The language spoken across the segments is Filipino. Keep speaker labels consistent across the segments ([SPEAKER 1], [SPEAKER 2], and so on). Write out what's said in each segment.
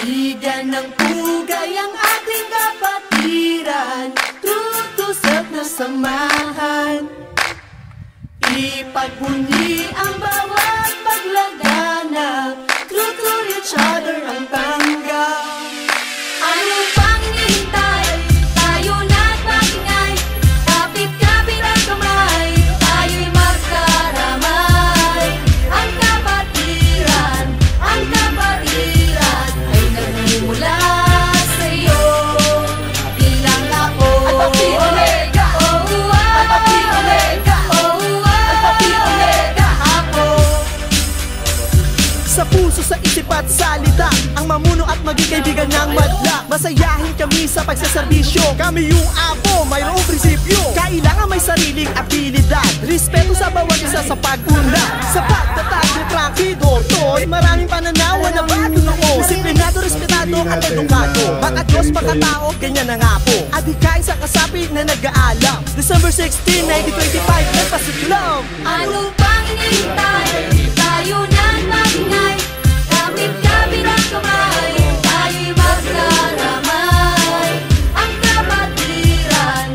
[SPEAKER 1] Bigyan ng pugay ang ating kapatiran, true to self na samahan. Ipagbunyi ang bawat paglagana, true to each other ang tanggap. Ano pang hinihintay? Tayo na't maingay, kapit-kapit ang kamay, tayo'y magkaramay. Ang kapatiran ay nagmumula sa'yo. Bilang ako Alpha Omega, Alpha Omega, Alpha Omega ako.
[SPEAKER 2] Sa puso, sa isip at salita, ang mamuno at maging kaibigan ng madla. Masayahin kami sa pagsaserbisyo, kami yung apo, mayroong prinsipyo. Kailangan may sariling abilidad, respeto sa bawat isa sa pag-unlad. Sa pagtatag ni Frankie Dortoy, maraming pananawa na bago noon. Disiplinado, respetado at edukado, baka Diyos, baka tao, ganyan ang apo. Adhikay sa kasapi na nag-aalam. December 16, 1925, nagpasiklong.
[SPEAKER 1] Ano pang hinihintay? Tayo na't maingay, kapit-kapit ang kamay, tayo'y magkaramay. Ang kapatiran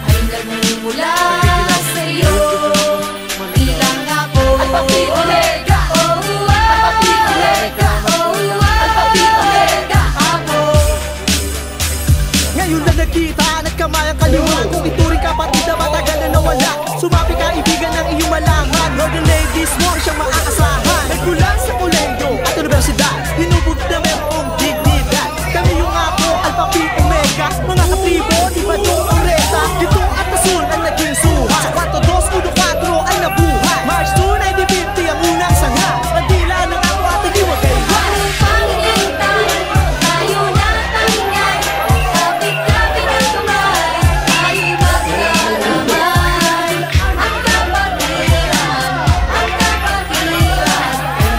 [SPEAKER 1] ay nagmumula sa'yo. Bilang ako Alpha Omega, Alpha Omega, Alpha Omega ako.
[SPEAKER 2] Ngayon na nagkita, nagkamay ang kaliwa. Kung ituring kapatid na matagal na nawala, sumapi kaibigan ng iyong malaman. Northern ladies mo siyang maaasahan. Nagmula sa kolegyo at universidad, hinubog na merong dignidad. Kami yung ako, Alpha Omega, mga katribo, di ba doon ang reta? Dito at asul ang naging suha. Sa 4-2-1-4 ay nabuhay. March 2, 1950 ang unang sangha. Bandila ng ako at nag-iwagay.
[SPEAKER 1] Ano pang hinihintay? Tayo na't maingay, kapit-kapit ang kamay, tayo'y magkaramay. Ang kapatiran ay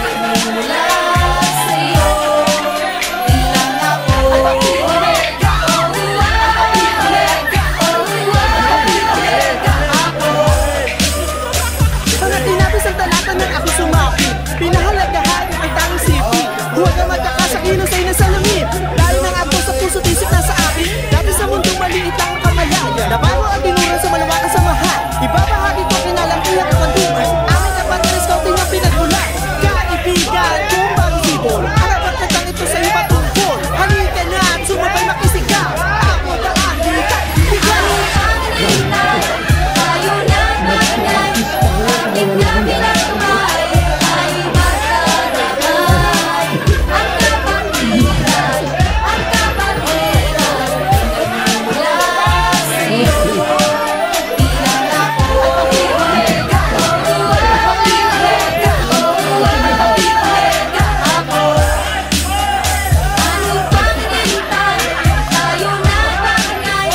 [SPEAKER 1] nagmumula sa'yo. Bilang ako Alpha Omega, Alpha Omega, Alpha Omega ako.
[SPEAKER 2] Pangatin natin sa talata ng ako sumapit, pinahalagahan ay tanging sipi. Huwag ang magkakasakino sa'yo na salamin. Dahil ng ako sa puso't isip na sa akin, dati sa mundong maliit lang ang kamalaya. Nabago ang tinuro sa malawakan sa mahal. Ibabahagi ko kinalampihan at pandungan, aming kapatid na scouting ang pinagmulan. Kaibigan kong bagsibol, harapat na lang ito sa iyo patungkol. Halika na at sumabay makisigaw, ako na ang kaibigan.
[SPEAKER 1] Ano pang hinihintay? Tayo na't maingay, kapit-kapit ang kamay, tayo'y magkaramay. Ang kapatiran ay nagmumula sa'yo. Bilang ako Alpha Omega, Alpha Omega, Alpha Omega ako. Ano pang hinihintay? Tayo na't maingay,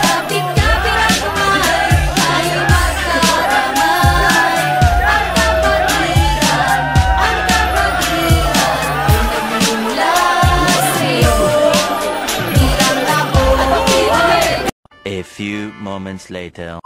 [SPEAKER 1] kapit-kapit ang kamay, tayo'y magkaramay. Ang kapatiran ay nagmumula sa'yo. Bilang ako Alpha Omega.
[SPEAKER 3] A few moments later.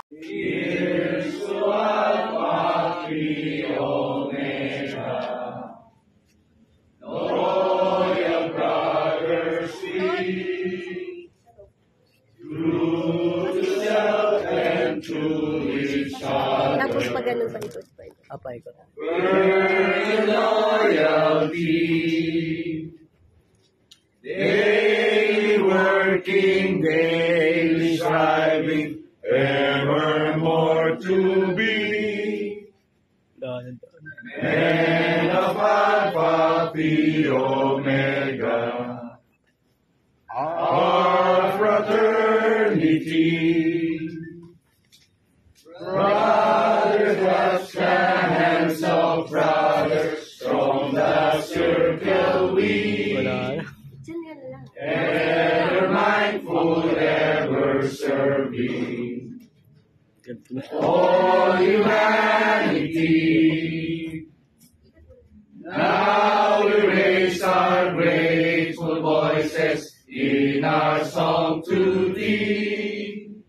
[SPEAKER 4] Tapos pag ganun pa ikot pa.
[SPEAKER 2] Apay ko.
[SPEAKER 5] Daily working, daily striving, ever more to be. Men of Alpha Phi Omega, our fraternity. Brothers, clasp the hands of brothers from the circle we. Ever mindful, ever serving all humanity. Now we raise our grateful voices in our song to thee.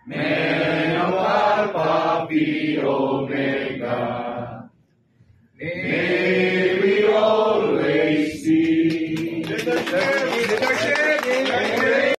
[SPEAKER 5] Men of Alpha Phi Omega.